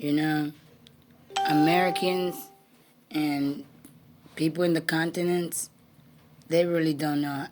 You know, Americans and people in the continents, they really don't know.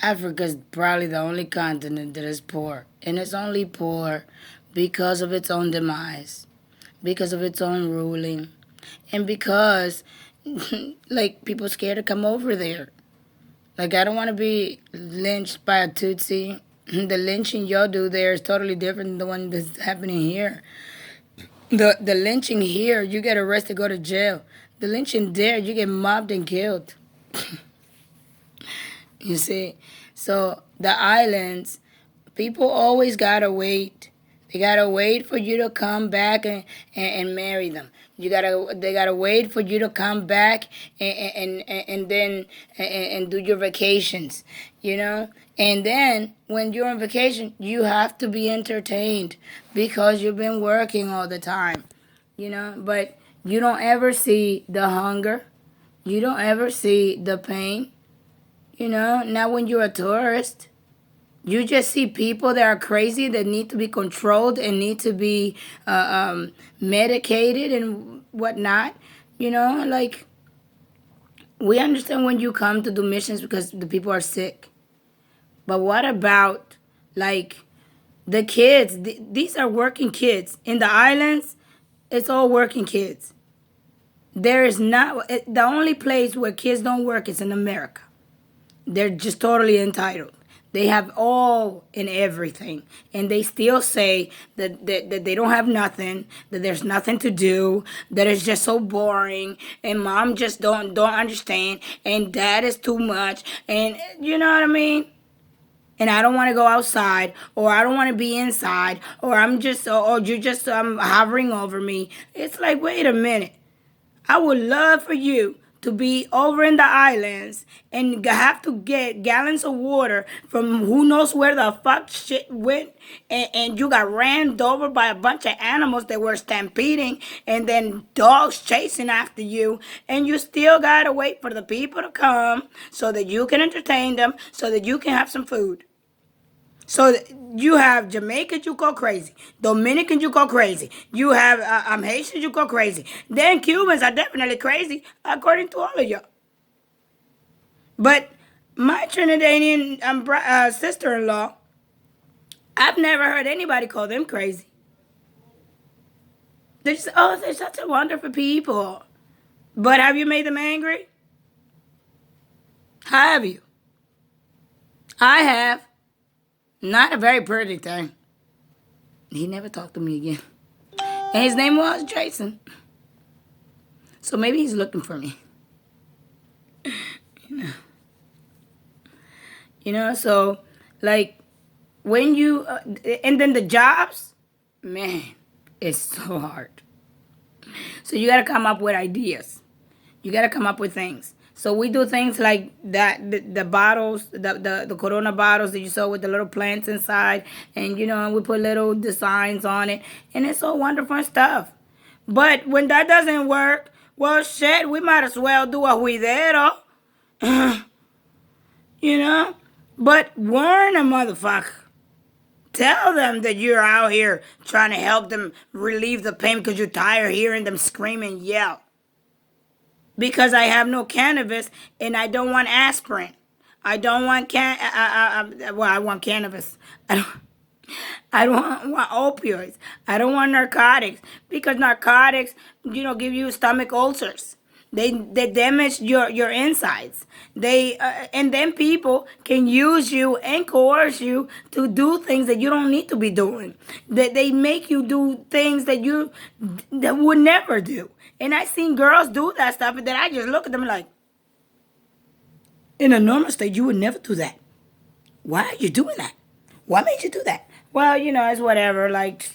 Africa's probably the only continent that is poor. And it's only poor because of its own demise, because of its own ruling, and because, like, people scared to come over there. Like, I don't want to be lynched by a Tutsi. The lynching y'all do there is totally different than the one that's happening here. The lynching here, you get arrested, go to jail. The lynching there, you get mobbed and killed. You see? So the islands, people always gotta wait. They gotta wait for you to come back and marry them. They gotta wait for you to come back and then and do your vacations, you know. And then when you're on vacation, you have to be entertained because you've been working all the time, you know. But you don't ever see the hunger. You don't ever see the pain, you know. Not when you're a tourist. You just see people that are crazy that need to be controlled and need to be medicated and whatnot. You know, like, we understand when you come to do missions because the people are sick. But what about, like, the kids? These are working kids. In the islands, it's all working kids. There is not, the only place where kids don't work is in America. They're just totally entitled. They have all and everything, and they still say that they don't have nothing, that there's nothing to do, that it's just so boring, and mom just don't understand, and dad is too much, and you know what I mean? And I don't want to go outside, or I don't want to be inside, or I'm just, or you're just hovering over me. It's like, wait a minute. I would love for you to be over in the islands and have to get gallons of water from who knows where the fuck shit went, and you got ran over by a bunch of animals that were stampeding, and then dogs chasing after you, and you still gotta wait for the people to come so that you can entertain them, so that you can have some food. So you have Jamaicans, you go crazy. Dominicans, you go crazy. You have Haitians, you go crazy. Then Cubans are definitely crazy, according to all of you. But my Trinidadian sister-in-law, I've never heard anybody call them crazy. They just, oh, they're such a wonderful people. But have you made them angry? Have you? I have. Not a very pretty thing. He never talked to me again. And his name was Jason. So maybe he's looking for me. You know, so, like, when you, and then the jobs, man, it's so hard. So you gotta come up with ideas. You gotta come up with things. So we do things like that, the bottles, the Corona bottles that you saw with the little plants inside. And, you know, we put little designs on it. And it's so wonderful stuff. But when that doesn't work, well, shit, we might as well do a juidero. You know? But warn a motherfucker. Tell them that you're out here trying to help them relieve the pain because you're tired of hearing them scream and yell. Because I have no cannabis and I don't want aspirin. I don't want I want cannabis. I don't want opioids. I don't want narcotics because narcotics, you know, give you stomach ulcers. They damage your insides. And then people can use you and coerce you to do things that you don't need to be doing. They make you do things that you would never do. And I seen girls do that stuff, and then I just look at them like, in a normal state, you would never do that. Why are you doing that? What made you do that? Well, you know, it's whatever. Like,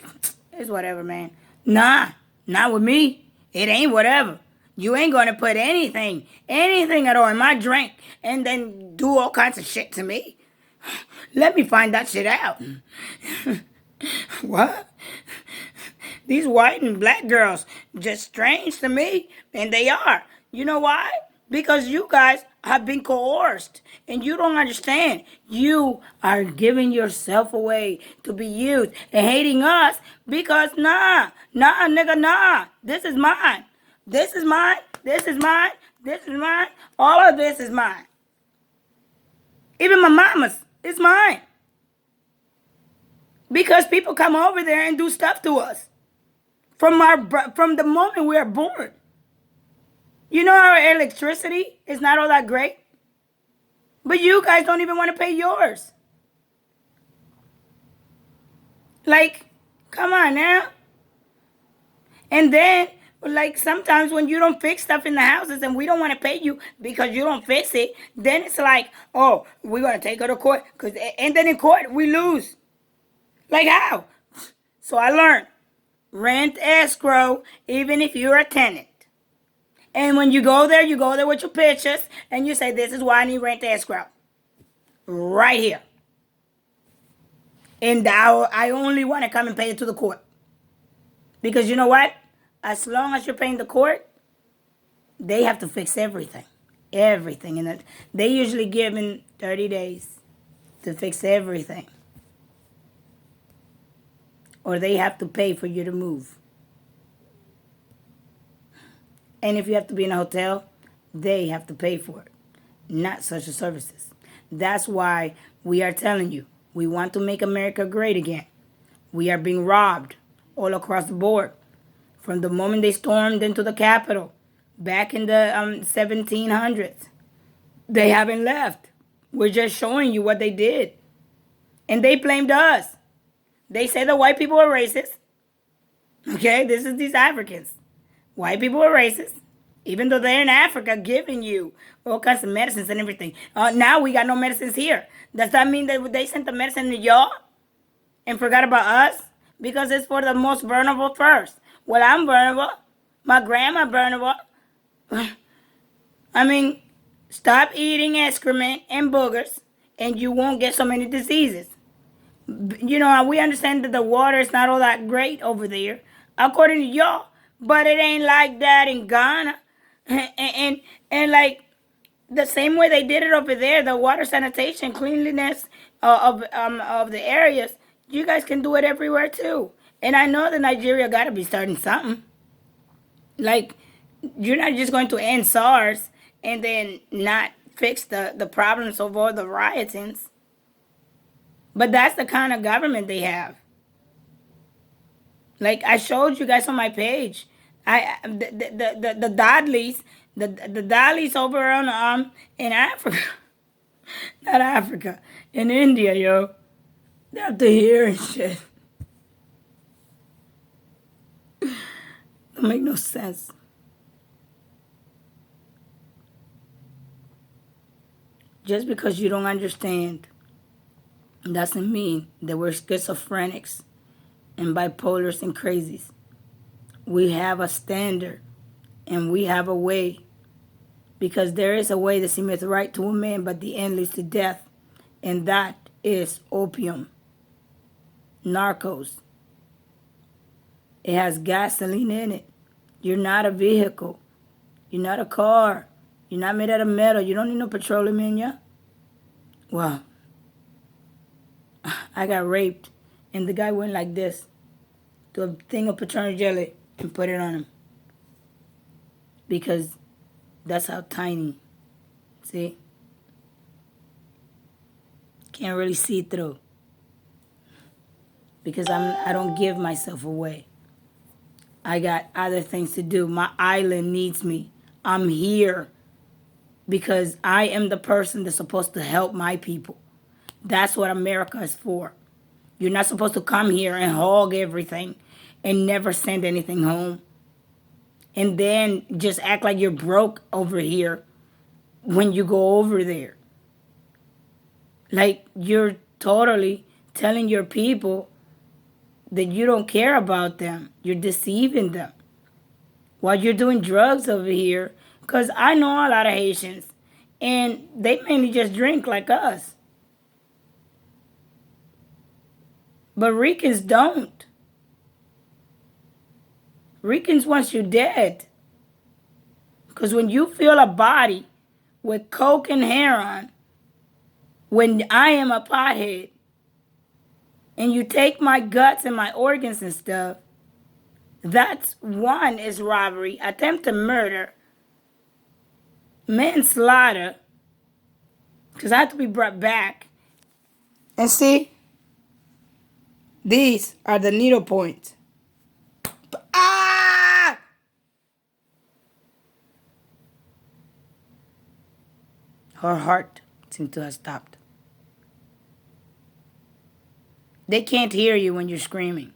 it's whatever, man. Nah, not with me. It ain't whatever. You ain't gonna put anything at all in my drink and then do all kinds of shit to me. Let me find that shit out. What? These white and black girls just strange to me, and they are. You know why? Because you guys have been coerced, and you don't understand. You are giving yourself away to be used and hating us because, nah, Nah, nigga, nah. This is mine. This is mine. This is mine. This is mine. All of this is mine. Even my mama's. It's mine. Because people come over there and do stuff to us from the moment we are born. You know our electricity is not all that great, but you guys don't even want to pay yours. Like, come on now. And then, like, sometimes when you don't fix stuff in the houses and we don't want to pay you because you don't fix it, then it's like, oh, we're going to take her to court. And then in court, we lose. Like, how? So I learned, rent escrow, even if you're a tenant. And when you go there with your pictures, and you say, this is why I need rent escrow. Right here. And I only want to come and pay it to the court. Because you know what? As long as you're paying the court, they have to fix everything. Everything. And they usually give in 30 days to fix everything. Or they have to pay for you to move. And if you have to be in a hotel, they have to pay for it. Not social services. That's why we are telling you, we want to make America great again. We are being robbed all across the board. From the moment they stormed into the Capitol back in the 1700s. They haven't left. We're just showing you what they did. And they blamed us. They say the white people are racist. Okay, this is these Africans. White people are racist. Even though they're in Africa giving you all kinds of medicines and everything. Now we got no medicines here. Does that mean that they sent the medicine to y'all and forgot about us? Because it's for the most vulnerable first. Well, I'm vulnerable. My grandma vulnerable. I mean, stop eating excrement and boogers and you won't get so many diseases. You know, we understand that the water is not all that great over there, according to y'all. But it ain't like that in Ghana. And like the same way they did it over there, the water sanitation, cleanliness of the areas, you guys can do it everywhere too. And I know that Nigeria got to be starting something. Like, you're not just going to end SARS and then not fix the problems of all the riotings. But that's the kind of government they have. Like I showed you guys on my page, the Dudleys, the Dudleys over on in Africa, not Africa, in India, yo, they're up to here and shit. Don't make no sense. Just because you don't understand doesn't mean that we're schizophrenics and bipolars and crazies. We have a standard and we have a way. Because there is a way that seemeth right to a man, but the end leads to death. And that is opium. Narcos. It has gasoline in it. You're not a vehicle. You're not a car. You're not made out of metal. You don't need no petroleum in you. Well, I got raped, and the guy went like this to a thing of Patron jelly and put it on him. Because that's how tiny. See? Can't really see through. Because I don't give myself away. I got other things to do. My island needs me. I'm here because I am the person that's supposed to help my people. That's what America is for. You're not supposed to come here and hog everything and never send anything home. And then just act like you're broke over here when you go over there. Like you're totally telling your people that you don't care about them. You're deceiving them. While you're doing drugs over here. Because I know a lot of Haitians. And they mainly just drink like us. But Ricans don't. Ricans want you dead. Because when you feel a body with coke and heroin, when I am a pothead, and you take my guts and my organs and stuff, That's one is robbery, attempted murder, manslaughter, because I have to be brought back. And see, these are the needle points. Ah! Her heart seemed to have stopped. They can't hear you when you're screaming.